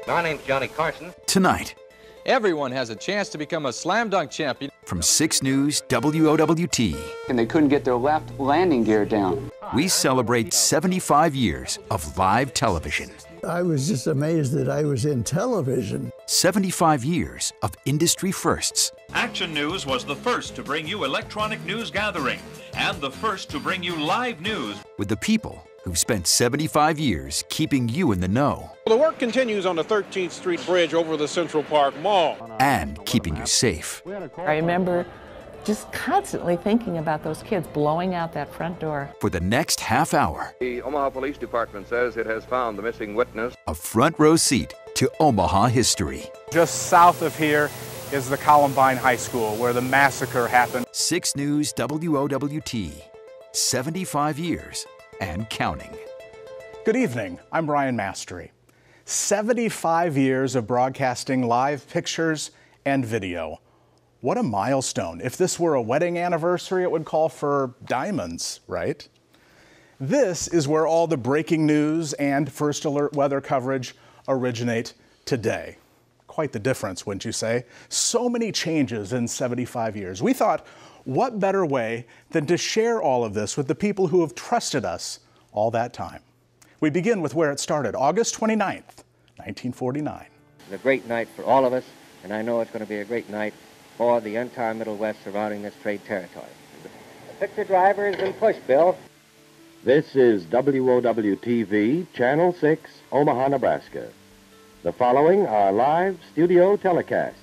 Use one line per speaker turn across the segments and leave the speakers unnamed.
My name's Johnny Carson.
Tonight,
everyone has a chance to become a slam dunk champion.
From 6 News WOWT.
And they couldn't get their left landing gear down.
We celebrate 75 years of live television.
I was just amazed that I was in television.
75 years of industry firsts.
Action News was the first to bring you electronic news gathering and the first to bring you live news.
With the people who've spent 75 years keeping you in the know.
The work continues on the 13th Street Bridge over the Central Park Mall.
And keeping you safe.
I remember just constantly thinking about those kids blowing out that front door.
For the next half hour,
The Omaha Police Department says it has found the missing witness.
a front row seat to Omaha history.
Just south of here is the Columbine High School, where the massacre happened.
6 News WOWT. 75 years and counting.
Good evening, I'm Brian Mastery. 75 years of broadcasting live pictures and video. What a milestone. If this were a wedding anniversary, it would call for diamonds, right? This is where all the breaking news and first alert weather coverage originate today. Quite the difference, wouldn't you say? So many changes in 75 years. We thought, what better way than to share all of this with the people who have trusted us all that time? We begin with where it started, August 29th, 1949.
It's a great night for all of us, and I know it's going to be a great night for the entire Middle West surrounding this trade territory. The picture driver has been pushed, Bill.
This is WOWT-TV, Channel 6, Omaha, Nebraska. The following are live studio telecasts.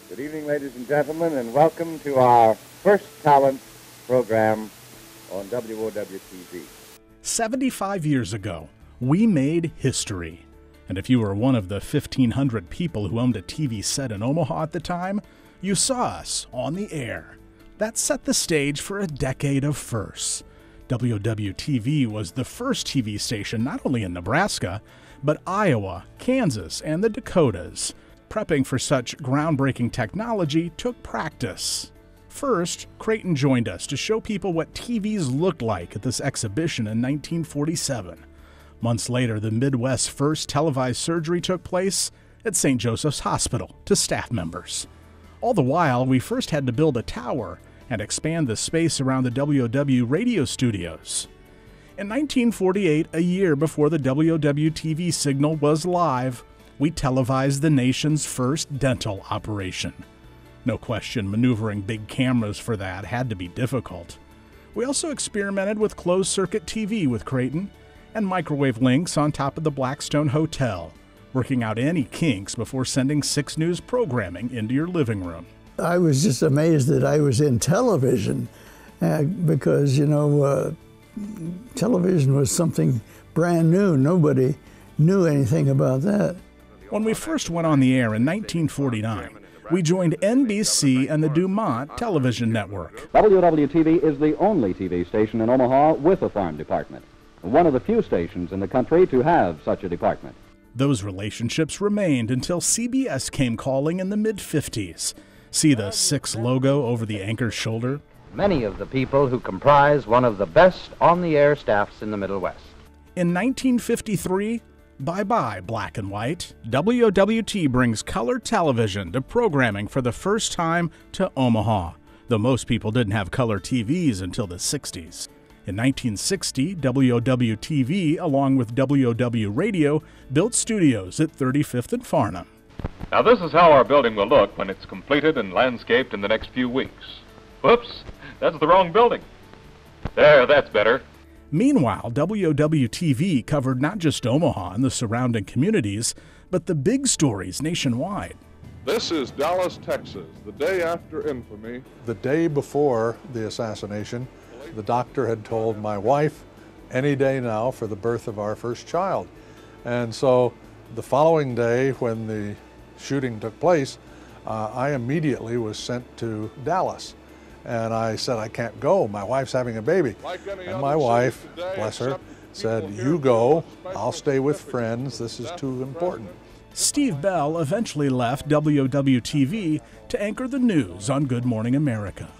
Good evening, ladies and gentlemen, and welcome to our first talent program on WOWT-TV.
75 years ago, we made history. And if you were one of the 1,500 people who owned a TV set in Omaha at the time, you saw us on the air. That set the stage for a decade of firsts. WOWT-TV was the first TV station not only in Nebraska, but Iowa, Kansas, and the Dakotas. Prepping for such groundbreaking technology took practice. First, Creighton joined us to show people what TVs looked like at this exhibition in 1947. Months later, the Midwest's first televised surgery took place at St. Joseph's Hospital to staff members. All the while, we first had to build a tower and expand the space around the WOW radio studios. In 1948, a year before the WOW-TV signal was live, we televised the nation's first dental operation. No question, maneuvering big cameras for that had to be difficult. We also experimented with closed-circuit TV with Creighton and microwave links on top of the Blackstone Hotel, working out any kinks before sending 6 News programming into your living room.
I was just amazed that I was in television because, television was something brand new. Nobody knew anything about that.
When we first went on the air in 1949, we joined NBC and the Dumont Television Network.
WOW-TV is the only TV station in Omaha with a farm department. One of the few stations in the country to have such a department.
Those relationships remained until CBS came calling in the mid-50s. See the 6 logo over the anchor's shoulder?
Many of the people who comprise one of the best on-the-air staffs in the Middle West.
In 1953, bye-bye black and white. WOWT brings color television to programming for the first time to Omaha, though most people didn't have color TVs until the 60s. In 1960, WOW-TV, along with WOW Radio, built studios at 35th and Farnham.
Now this is how our building will look when it's completed and landscaped in the next few weeks. Whoops, that's the wrong building. There, that's better.
Meanwhile, WOW-TV covered not just Omaha and the surrounding communities, but the big stories nationwide.
This is Dallas, Texas, the day after infamy.
The day before the assassination, the doctor had told my wife, any day now for the birth of our first child. And so the following day when the shooting took place, I immediately was sent to Dallas. And I said, I can't go, my wife's having a baby. And my wife, bless her, said, you go, I'll stay with friends, this is too important.
Steve Bell eventually left WOW-TV to anchor the news on Good Morning America.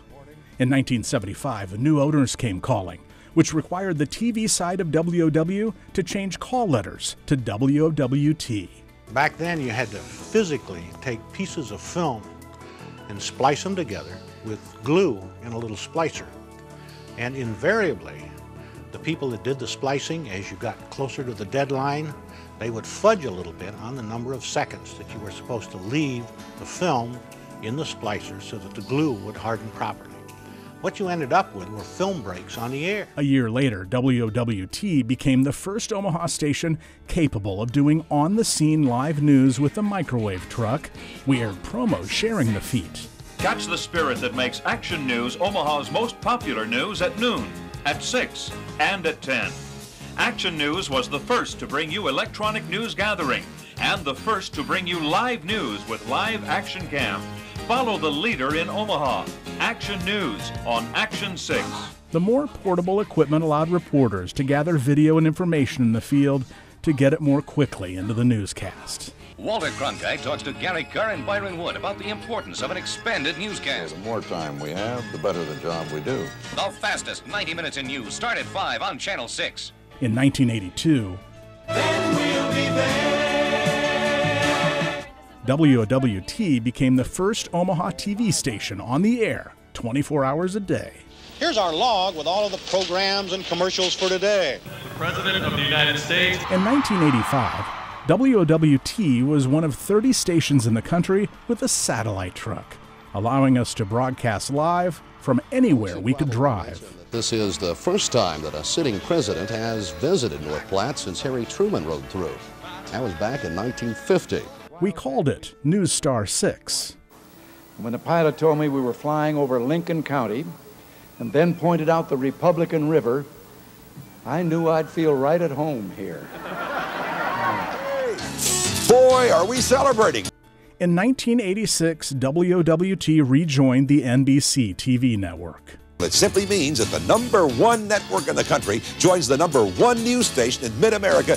In 1975, the new owners came calling, which required the TV side of WOW to change call letters to WOWT.
Back then you had to physically take pieces of film and splice them together with glue in a little splicer. And invariably, the people that did the splicing, as you got closer to the deadline, they would fudge a little bit on the number of seconds that you were supposed to leave the film in the splicer so that the glue would harden properly. What you ended up with were film breaks on the air.
A year later, WOWT became the first Omaha station capable of doing on-the-scene live news with a microwave truck. We aired promos sharing the feat.
Catch the spirit that makes Action News Omaha's most popular news at noon, at 6, and at 10. Action News was the first to bring you electronic news gathering and the first to bring you live news with live action cam. Follow the leader in Omaha, Action News, on Action 6.
The more portable equipment allowed reporters to gather video and information in the field to get it more quickly into the newscast.
Walter Cronkite talks to Gary Kerr and Byron Wood about the importance of an expanded newscast.
The more time we have, the better the job we do.
The fastest 90 minutes in news start at 5 on Channel 6.
In 1982,
then we'll be there.
WOWT became the first Omaha TV station on the air 24 hours a day.
Here's our log with all of the programs and commercials for today.
The President of the United States.
In 1985, WOWT was one of 30 stations in the country with a satellite truck, allowing us to broadcast live from anywhere we could drive.
This is the first time that a sitting president has visited North Platte since Harry Truman rode through. That was back in 1950.
We called it News Star 6.
When the pilot told me we were flying over Lincoln County and then pointed out the Republican River, I knew I'd feel right at home here.
Boy, are we celebrating!
In 1986, WOWT rejoined the NBC TV network.
It simply means that the #1 network in the country joins the #1 news station in mid-America.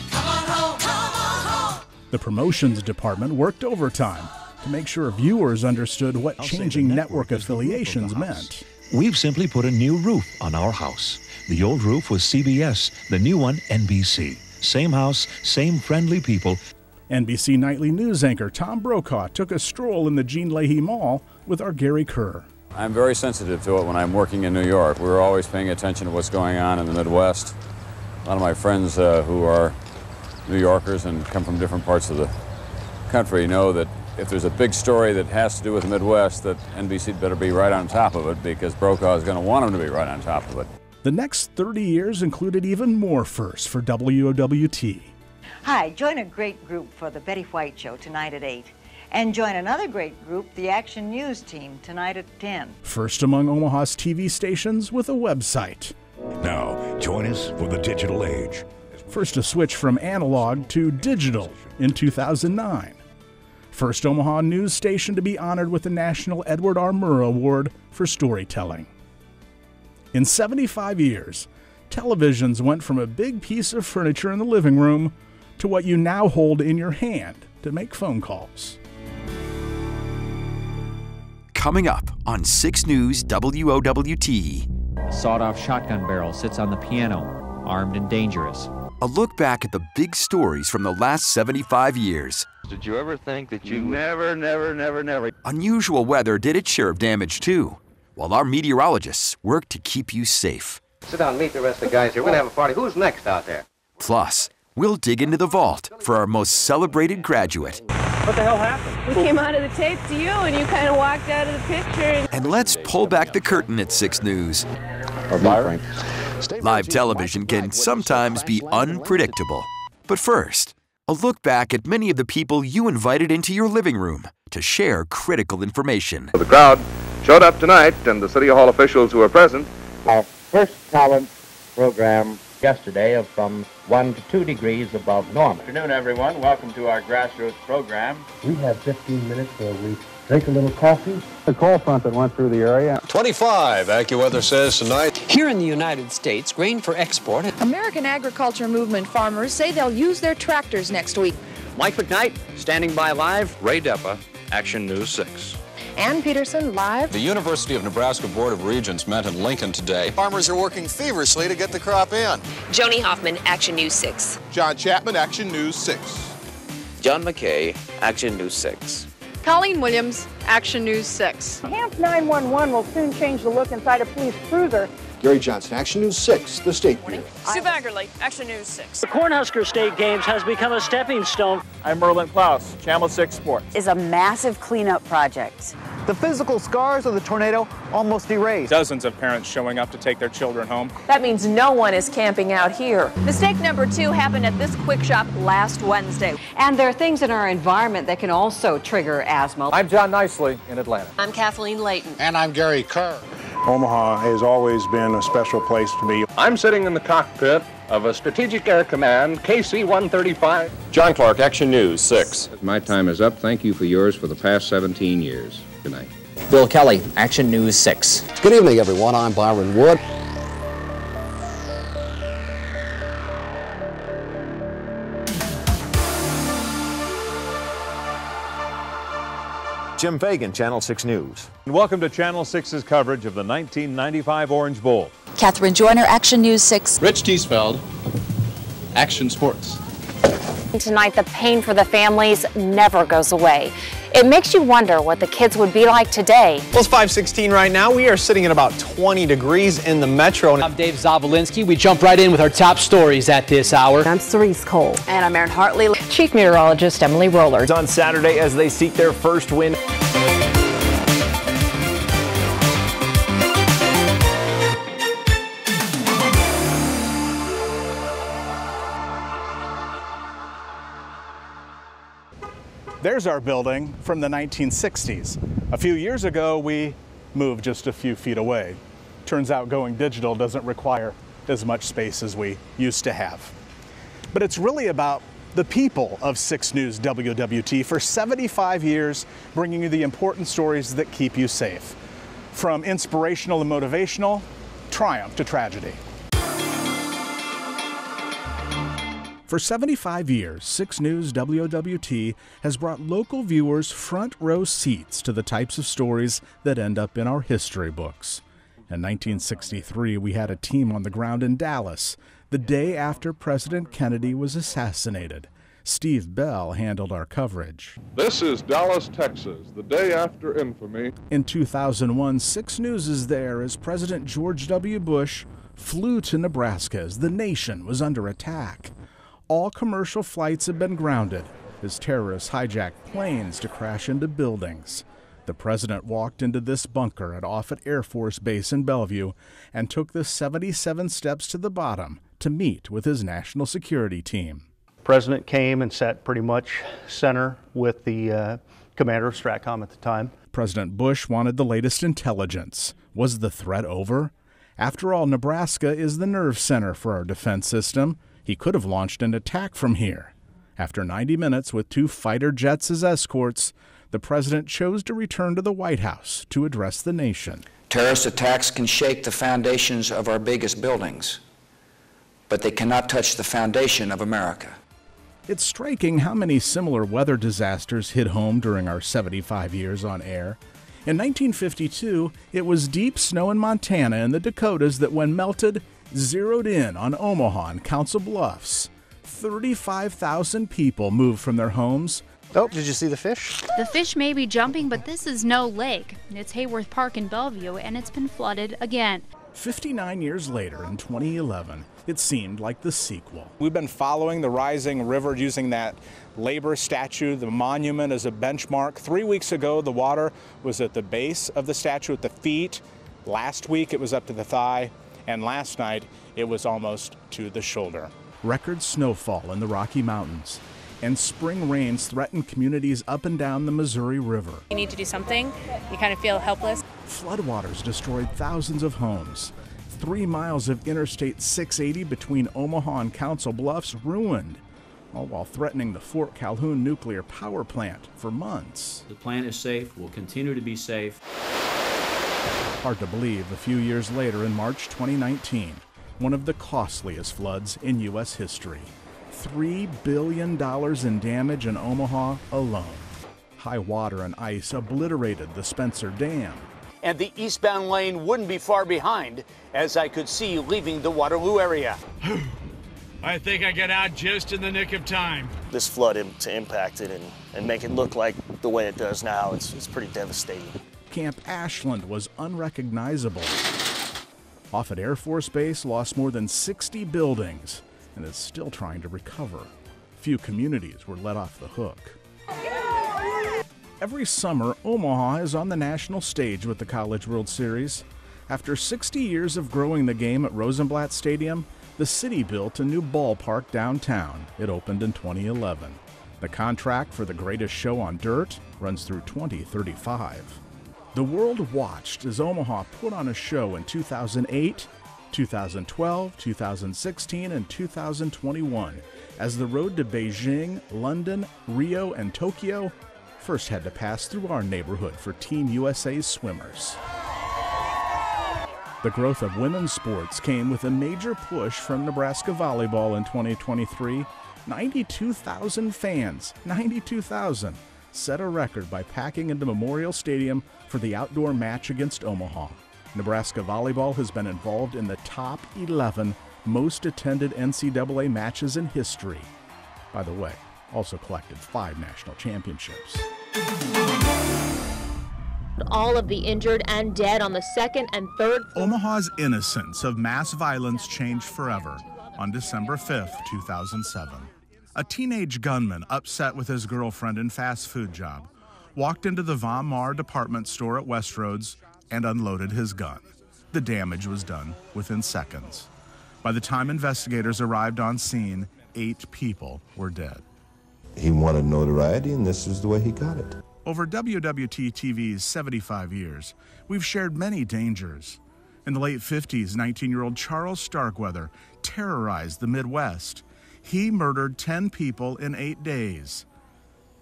The promotions department worked overtime to make sure viewers understood what changing network affiliations meant.
We've simply put a new roof on our house. The old roof was CBS, the new one NBC. Same house, same friendly people.
NBC nightly news anchor Tom Brokaw took a stroll in the Gene Leahy Mall with our Gary Kerr.
I'm very sensitive to it when I'm working in New York. We're always paying attention to what's going on in the Midwest. A lot of my friends who are New Yorkers and come from different parts of the country know that if there's a big story that has to do with the Midwest, that NBC better be right on top of it because Brokaw is going to want them to be right on top of it.
The next 30 years included even more firsts for WOWT.
Hi, join a great group for the Betty White Show tonight at 8. And join another great group, the Action News Team, tonight at 10.
First among Omaha's TV stations with a website.
Now, join us for the digital age.
First to switch from analog to digital in 2009. First Omaha news station to be honored with the National Edward R. Murrow Award for storytelling. In 75 years, televisions went from a big piece of furniture in the living room to what you now hold in your hand to make phone calls.
Coming up on 6 News WOWT.
A sawed-off shotgun barrel sits on the piano, armed and dangerous.
A look back at the big stories from the last 75 years.
Did you ever think that you never...
Unusual weather did its share of damage too, while our meteorologists work to keep you safe.
Sit down and meet the rest of the guys here. We're going to have a party. Who's next out there?
Plus, we'll dig into the vault for our most celebrated graduate.
What the hell happened?
We came out of the tape to you, and you kind of walked out of the picture.
And let's pull back the curtain at 6 News.
Byron.
Live television can sometimes be unpredictable. But first, a look back at many of the people you invited into your living room to share critical information.
The crowd showed up tonight, and the City Hall officials who were present.
Our first talent program yesterday of from 1 to 2 degrees above normal.
Good afternoon, everyone. Welcome to our grassroots program.
We have 15 minutes where we drink a little coffee.
The cold front that went through the area.
25, AccuWeather says tonight.
Here in the United States, grain for export.
American agriculture movement farmers say they'll use their tractors next week.
Mike McKnight, standing by live. Ray Deppa, Action News 6.
Ann Peterson, live.
The University of Nebraska Board of Regents met in Lincoln today.
Farmers are working feverishly to get the crop in.
Joni Hoffman, Action News 6.
John Chapman, Action News 6.
John McKay, Action News 6.
Colleen Williams, Action News 6. Camp 911 will soon change the look inside a police cruiser.
Gary Johnson, Action News 6, the State Bureau.
Sue Baggerly, Action News 6.
The Cornhusker State Games has become a stepping stone.
I'm Merlin Klaus, Channel 6 Sports.
Is a massive cleanup project.
The physical scars of the tornado almost erased.
Dozens of parents showing up to take their children home.
That means no one is camping out here. Mistake number 2 happened at this quick shop last Wednesday.
And there are things in our environment that can also trigger asthma.
I'm John Nicely in Atlanta.
I'm Kathleen Layton.
And I'm Gary Kerr.
Omaha has always been a special place to me.
I'm sitting in the cockpit of a Strategic Air Command KC-135.
John Clark, Action News 6.
My time is up. Thank you for yours for the past 17 years. Good night.
Bill Kelly, Action News 6.
Good evening, everyone. I'm Byron Wood.
Jim Fagan, Channel 6 News.
And welcome to Channel 6's coverage of the 1995 Orange Bowl.
Catherine Joyner, Action News 6.
Rich Teasfeld, Action Sports.
Tonight, the pain for the families never goes away. It makes you wonder what the kids would be like today.
Well, it's 5:16 right now. We are sitting at about 20 degrees in the metro.
I'm Dave Zavolinsky. We jump right in with our top stories at this hour.
I'm Cerise Cole. And I'm Erin Hartley. Chief Meteorologist Emily Roller.
It's on Saturday as they seek their first win.
There's our building from the 1960s. A few years ago, we moved just a few feet away. Turns out going digital doesn't require as much space as we used to have. But it's really about the people of 6 News WWT for 75 years, bringing you the important stories that keep you safe. From inspirational and motivational, triumph to tragedy. For 75 years, 6 News WOWT has brought local viewers front row seats to the types of stories that end up in our history books. In 1963, we had a team on the ground in Dallas, the day after President Kennedy was assassinated. Steve Bell handled our coverage.
This is Dallas, Texas, the day after infamy.
In 2001, 6 News is there as President George W. Bush flew to Nebraska as the nation was under attack. All commercial flights have been grounded as terrorists hijacked planes to crash into buildings. The president walked into this bunker at Offutt Air Force Base in Bellevue and took the 77 steps to the bottom to meet with his national security team.
The president came and sat pretty much center with the commander of STRATCOM at the time.
President Bush wanted the latest intelligence. Was the threat over? After all, Nebraska is the nerve center for our defense system. He could have launched an attack from here. After 90 minutes with 2 fighter jets as escorts, the president chose to return to the White House to address the nation.
Terrorist attacks can shake the foundations of our biggest buildings, but they cannot touch the foundation of America.
It's striking how many similar weather disasters hit home during our 75 years on air. In 1952, it was deep snow in Montana and the Dakotas that, when melted, zeroed in on Omaha and Council Bluffs. 35,000 people moved from their homes.
Oh, did you see the fish?
The fish may be jumping, but this is no lake. It's Hayworth Park in Bellevue, and it's been flooded again.
59 years later, in 2011, it seemed like the sequel.
We've been following the rising river using that labor statue, the monument, as a benchmark. 3 weeks ago, the water was at the base of the statue at the feet. Last week, it was up to the thigh. And last night, it was almost to the shoulder.
Record snowfall in the Rocky Mountains, and spring rains threaten communities up and down the Missouri River.
You need to do something. You kind of feel helpless.
Floodwaters destroyed thousands of homes. 3 miles of Interstate 680 between Omaha and Council Bluffs ruined, all while threatening the Fort Calhoun nuclear power plant for months.
The plant is safe, will continue to be safe.
Hard to believe a few years later, in March 2019, one of the costliest floods in U.S. history. $3 billion in damage in Omaha alone. High water and ice obliterated the Spencer Dam.
And the eastbound lane wouldn't be far behind, as I could see leaving the Waterloo area.
I think I got out just in the nick of time.
This flood to impact it and make it look like the way it does now, it's pretty devastating.
Camp Ashland was unrecognizable. Offutt Air Force Base lost more than 60 buildings and is still trying to recover. Few communities were let off the hook. Every summer, Omaha is on the national stage with the College World Series. After 60 years of growing the game at Rosenblatt Stadium, the city built a new ballpark downtown. It opened in 2011. The contract for the greatest show on dirt runs through 2035. The world watched as Omaha put on a show in 2008, 2012, 2016, and 2021 as the road to Beijing, London, Rio, and Tokyo first had to pass through our neighborhood for Team USA's swimmers. The growth of women's sports came with a major push from Nebraska volleyball in 2023. 92,000 fans, 92,000, set a record by packing into Memorial Stadium for the outdoor match against Omaha. Nebraska volleyball has been involved in the top 11 most attended NCAA matches in history. By the way, also collected 5 national championships.
All of the injured and dead on the second and third.
Omaha's innocence of mass violence changed forever on December 5th, 2007. A teenage gunman upset with his girlfriend and fast food job walked into the Von Maur department store at Westroads and unloaded his gun. The damage was done within seconds. By the time investigators arrived on scene, 8 people were dead.
He wanted notoriety, and this is the way he got it.
Over WWT-TV's 75 years, we've shared many dangers. In the late 50s, 19-year-old Charles Starkweather terrorized the Midwest. He murdered 10 people in 8 days.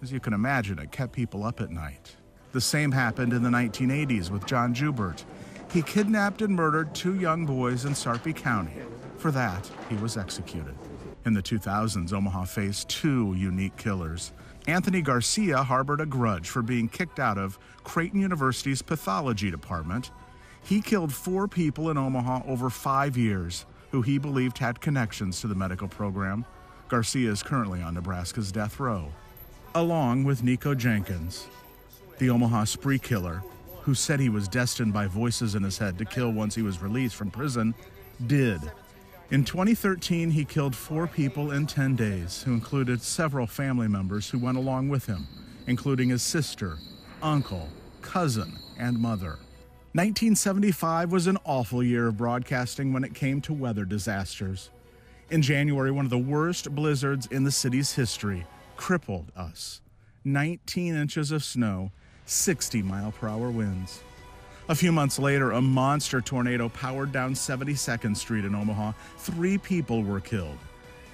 As you can imagine, it kept people up at night. The same happened in the 1980s with John Joubert. He kidnapped and murdered 2 young boys in Sarpy County. For that, he was executed. In the 2000s, Omaha faced 2 unique killers. Anthony Garcia harbored a grudge for being kicked out of Creighton University's pathology department. He killed 4 people in Omaha over 5 years who he believed had connections to the medical program. Garcia is currently on Nebraska's death row, along with Nico Jenkins, the Omaha spree killer who said he was destined by voices in his head to kill once he was released from prison, did. In 2013, he killed 4 people in 10 days, who included several family members who went along with him, including his sister, uncle, cousin, and mother. 1975 was an awful year of broadcasting when it came to weather disasters. In January, one of the worst blizzards in the city's history crippled us. 19 inches of snow, 60-mile-per-hour winds. A few months later, a monster tornado powered down 72nd Street in Omaha. 3 people were killed.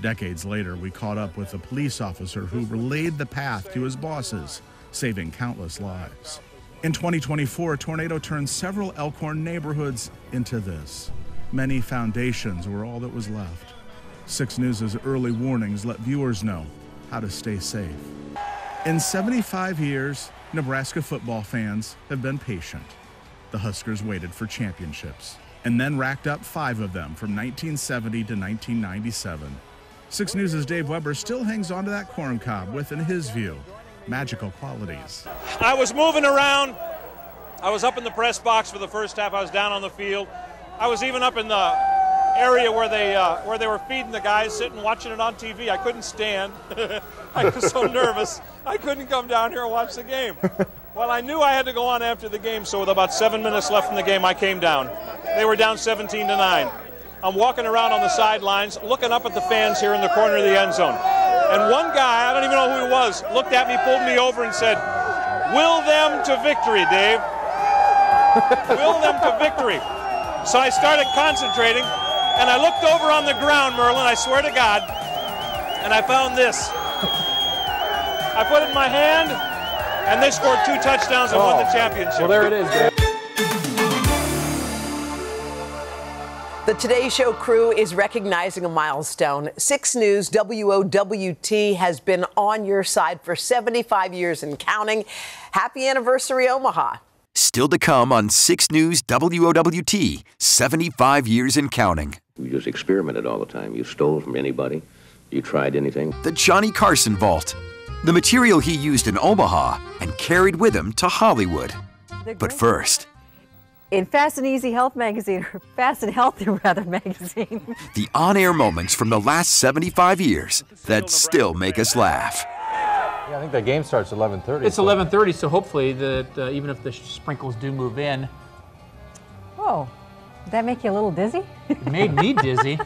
Decades later, we caught up with a police officer who relayed the path to his bosses, saving countless lives. In 2024, a tornado turned several Elkhorn neighborhoods into this. Many foundations were all that was left. 6 News' early warnings let viewers know how to stay safe. In 75 years, Nebraska football fans have been patient. The Huskers waited for championships and then racked up 5 of them from 1970 to 1997. 6 News' Dave Weber still hangs on to that corn cob with, in his view, magical qualities.
I was moving around. I was up in the press box for the first half. I was down on the field. I was even up in the area where they were feeding the guys, sitting watching it on TV. I couldn't stand. I was so nervous. I couldn't come down here and watch the game. Well, I knew I had to go on after the game, so with about 7 minutes left in the game, I came down. They were down 17-9. I'm walking around on the sidelines, looking up at the fans here in the corner of the end zone. And one guy, I don't even know who he was, looked at me, pulled me over and said, "Will them to victory, Dave. Will them to victory." So I started concentrating, and I looked over on the ground, Merlin, I swear to God, and I found this. I put it in my hand, and they scored 2 touchdowns and won the championship.
Well, there it is, Dave.
The Today Show crew is recognizing a milestone. 6 News WOWT has been on your side for 75 years and counting. Happy anniversary, Omaha.
Still to come on 6 News WOWT, 75 years and counting.
You just experimented all the time. You stole from anybody. You tried anything.
The Johnny Carson Vault. The material he used in Omaha and carried with him to Hollywood. But first,
in Fast and Easy Health magazine, or Fast and Healthy rather magazine.
the on-air moments from the last 75 years that still make us laugh.
Yeah, I think the game starts at 11:30.
It's 11:30, so hopefully that even if the sprinkles do move in.
Whoa, did that make you a little dizzy?
It made me dizzy.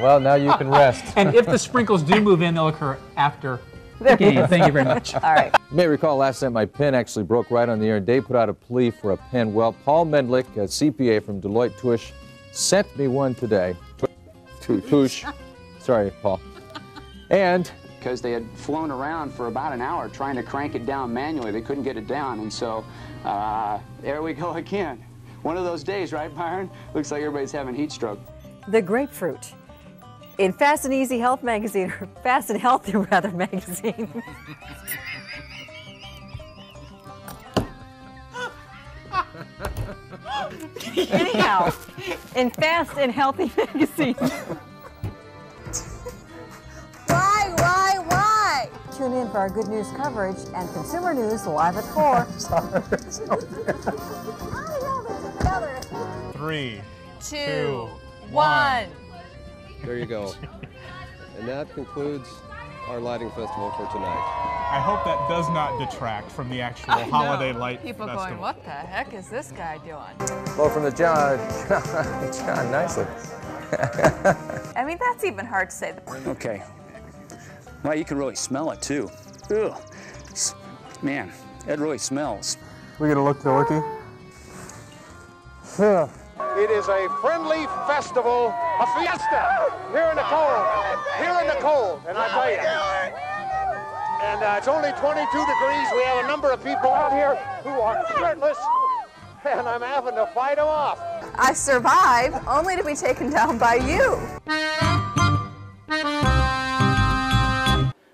Well, now you can rest.
And if the sprinkles do move in, they'll occur after the game. Thank you very much.
All right.
You may recall last night my pen actually broke right on the air, and Dave put out a plea for a pen. Well, Paul Medlick, a CPA from Deloitte Touche, sent me one today. Touche. Sorry, Paul. And
because they had flown around for about an hour trying to crank it down manually. They couldn't get it down, and so there we go again. One of those days, right, Byron? Looks like everybody's having heat stroke.
The grapefruit. In Fast and Easy Health magazine, or Fast and Healthy rather magazine. Anyhow, in Fast and Healthy magazine. Why? Tune in for our good news coverage and consumer news live at 4.
Sorry.
3,
2, 1.
There you go. And that concludes our lighting festival for tonight.
I hope that does not detract from the actual holiday light
People
festival.
going, what the heck is this guy doing?
well, from the John, nicely.
I mean, that's even hard to say.
Okay. Well, you can really smell it too. Ugh. Man, it really smells.
We get a look, Dorothy.
It is a friendly festival, a fiesta here in the cold, and I tell you. And it's only 22 degrees. We have a number of people out here who are shirtless, and I'm having to fight them off.
I survived only to be taken down by you.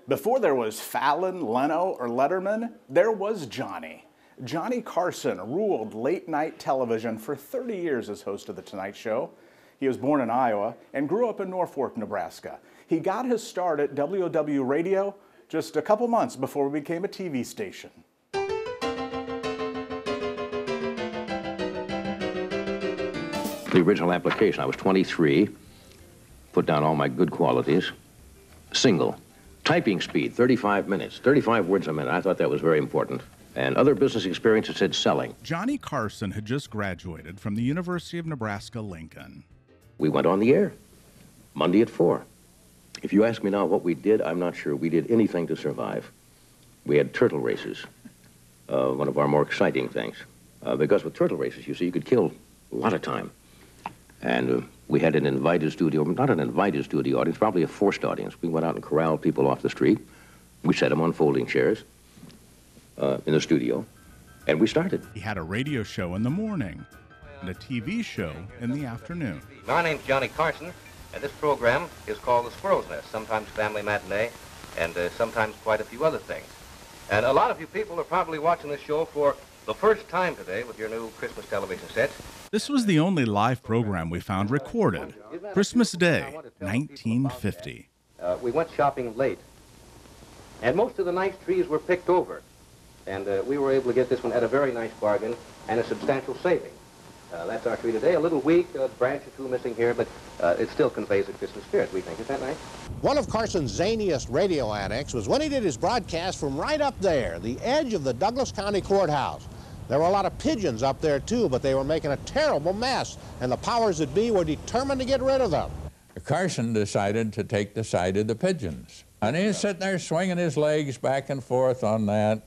Before there was Fallon, Leno, or Letterman, there was Johnny. Johnny Carson ruled late-night television for 30 years as host of The Tonight Show. He was born in Iowa and grew up in Norfolk, Nebraska. He got his start at WOW Radio just a couple months before we became a TV station.
The original application, I was 23, put down all my good qualities, single. Typing speed, 35 minutes, 35 words a minute. I thought that was very important. And other business experiences said selling.
Johnny Carson had just graduated from the University of Nebraska-Lincoln.
We went on the air, Monday at 4. If you ask me now what we did, I'm not sure. We did anything to survive. We had turtle races, one of our more exciting things. Because with turtle races, you see, you could kill a lot of time. And we had an invited studio, not an invited studio audience, probably a forced audience. We went out and corralled people off the street. We set them on folding chairs in the studio, and we started.
He had a radio show in the morning and a TV show in the afternoon.
My name's Johnny Carson, and this program is called The Squirrel's Nest, sometimes Family Matinee, and sometimes quite a few other things. And a lot of you people are probably watching this show for the first time today with your new Christmas television sets.
This was the only live program we found recorded. Christmas Day, 1950.
We went shopping late, and most of the nice trees were picked over. And we were able to get this one at a very nice bargain and a substantial saving. That's our tree today. A little weak, a branch or two missing here, but it still conveys a Christmas spirit, we think. Is that nice?
One of Carson's zaniest radio antics was when he did his broadcast from right up there, the edge of the Douglas County Courthouse. There were a lot of pigeons up there, too, but they were making a terrible mess, and the powers that be were determined to get rid of them.
Carson decided to take the side of the pigeons. And he was sitting there swinging his legs back and forth on that.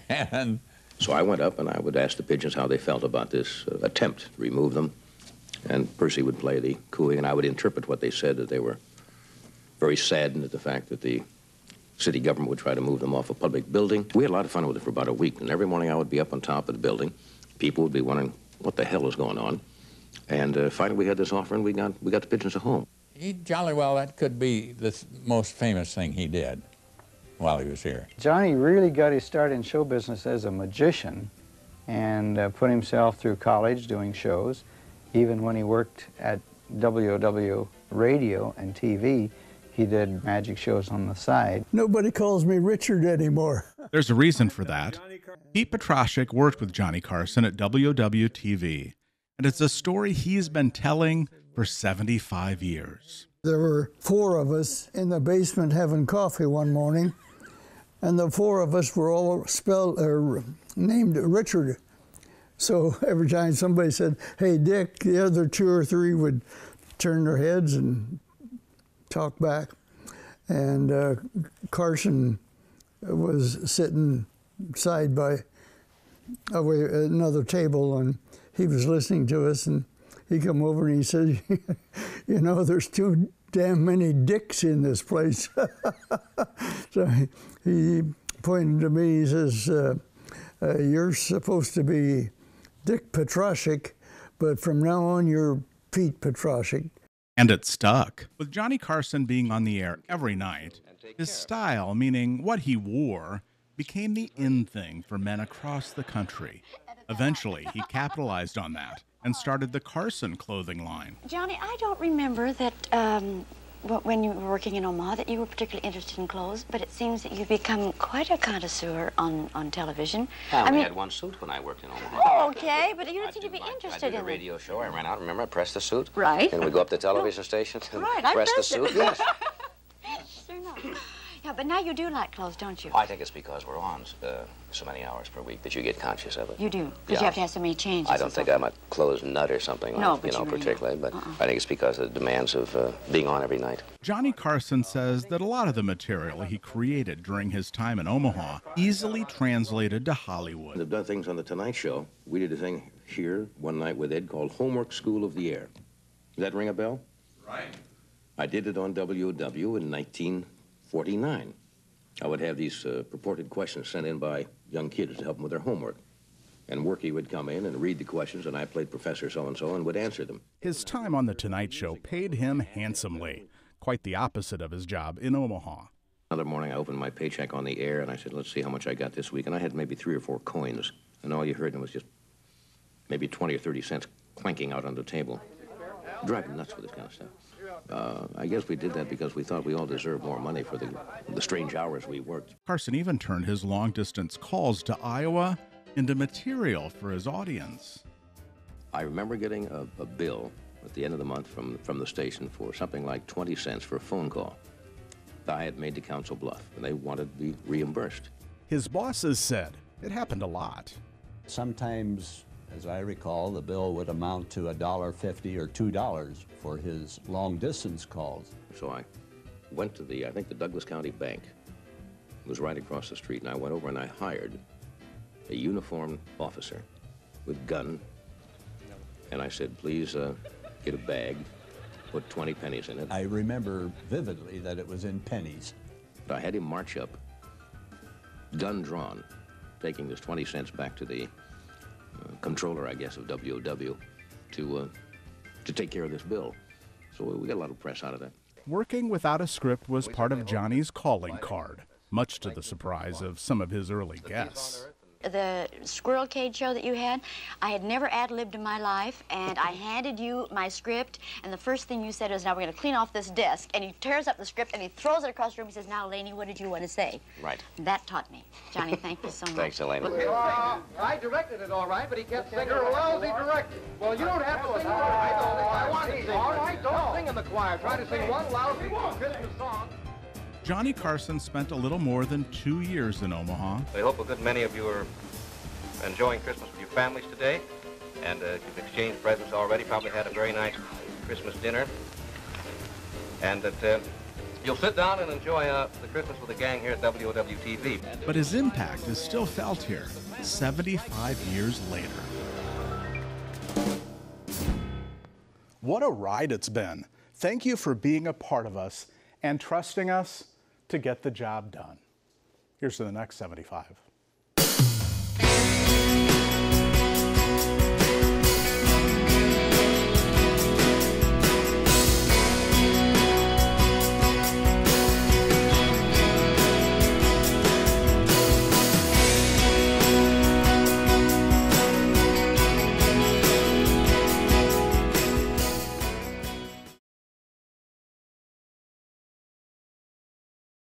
And
so I went up and I would ask the pigeons how they felt about this attempt to remove them. And Percy would play the cooing, and I would interpret what they said, that they were very saddened at the fact that the city government would try to move them off a public building. We had a lot of fun with it for about a week, and every morning I would be up on top of the building. People would be wondering what the hell is going on. And finally we had this offer, and we got the pigeons a home.
Jolly well, that could be the most famous thing he did while he was here.
Johnny really got his start in show business as a magician and put himself through college doing shows. Even when he worked at WOW radio and TV, he did magic shows on the side.
Nobody calls me Richard anymore.
There's a reason for that. Pete Petrashek worked with Johnny Carson at WOW-TV, and it's a story he's been telling for 75 years.
There were 4 of us in the basement having coffee one morning, and the 4 of us were all named Richard. So every time somebody said, "Hey, Dick," the other 2 or 3 would turn their heads and talk back. And Carson was sitting side by another table, and he was listening to us, and he come over and he said, "You know, there's too damn many dicks in this place." So he pointed to me, he says, "You're supposed to be Dick Petrashek, but from now on you're Pete Petrashek."
And it stuck. With Johnny Carson being on the air every night, his style, meaning what he wore, became the in thing for men across the country. Eventually, he capitalized on that and started the Carson clothing line.
Johnny, I don't remember that when you were working in Omaha that you were particularly interested in clothes, but it seems that you've become quite a connoisseur on television.
I only had one suit when I worked in Omaha.
Oh, okay, but you don't seem to be interested
I did
in
a radio show. I ran out, remember, I pressed the suit.
Right.
And we go up to the television station and
Right, I
press the
pressed it.
suit. Yes.
Sure enough. Yeah, but now you do like clothes, don't you?
I think it's because we're on so many hours per week that you get conscious of it.
You do, because you have to have so many changes.
I don't think I'm a clothes nut or something,
No,
like,
but
you know,
you really
particularly, but I think it's because of the demands of being on every night.
Johnny Carson says that a lot of the material he created during his time in Omaha easily translated to Hollywood.
They've done things on The Tonight Show. We did a thing here one night with Ed called Homework School of the Air. Does that ring a bell?
Right.
I did it on WOW in 1949. I would have these purported questions sent in by young kids to help them with their homework. And Worky would come in and read the questions, and I played Professor so-and-so and would answer them.
His time on The Tonight Show paid him handsomely, quite the opposite of his job in Omaha.
Another morning, I opened my paycheck on the air, and I said, let's see how much I got this week. And I had maybe 3 or 4 coins, and all you heard was just maybe 20 or 30 cents clanking out on the table. Driving nuts with this kind of stuff. I guess we did that because we thought we all deserved more money for the strange hours we worked.
Carson even turned his long-distance calls to Iowa into material for his audience.
I remember getting a bill at the end of the month from the station for something like 20 cents for a phone call. I had made to Council Bluff, and they wanted to be reimbursed.
His bosses said it happened a lot.
Sometimes, as I recall, the bill would amount to $1.50 or $2 for his long-distance calls.
So I went to I think the Douglas County Bank. It was right across the street, and I went over and I hired a uniformed officer with gun, and I said, please get a bag, put 20 pennies in it.
I remember vividly that it was in pennies.
But I had him march up, gun drawn, taking this 20 cents back to the controller, I guess, of WOW to take care of this bill. So we got a lot of press out of that.
Working without a script was part of Johnny's calling card, much to the surprise of some of his early guests.
The squirrel cage show that you had, I had never ad-libbed in my life, and I handed you my script, and the first thing you said was, now we're going to clean off this desk, and he tears up the script, and he throws it across the room. He says, now, Laney, what did you want to say?
Right.
That taught me. Johnny, thank you so much.
Thanks, Elaine.
I directed it all right, but he kept saying, you're a lousy director. Well, you don't have to sing. I want to sing. All right, don't sing in the choir. Try to sing one lousy Christmas song.
Johnny Carson spent a little more than 2 years in Omaha.
I hope a good many of you are enjoying Christmas with your families today, and you've exchanged presents already, probably had a very nice Christmas dinner, and that you'll sit down and enjoy the Christmas with the gang here at WOW-TV.
But his impact is still felt here, 75 years later.
What a ride it's been. Thank you for being a part of us and trusting us to get the job done. Here's to the next 75.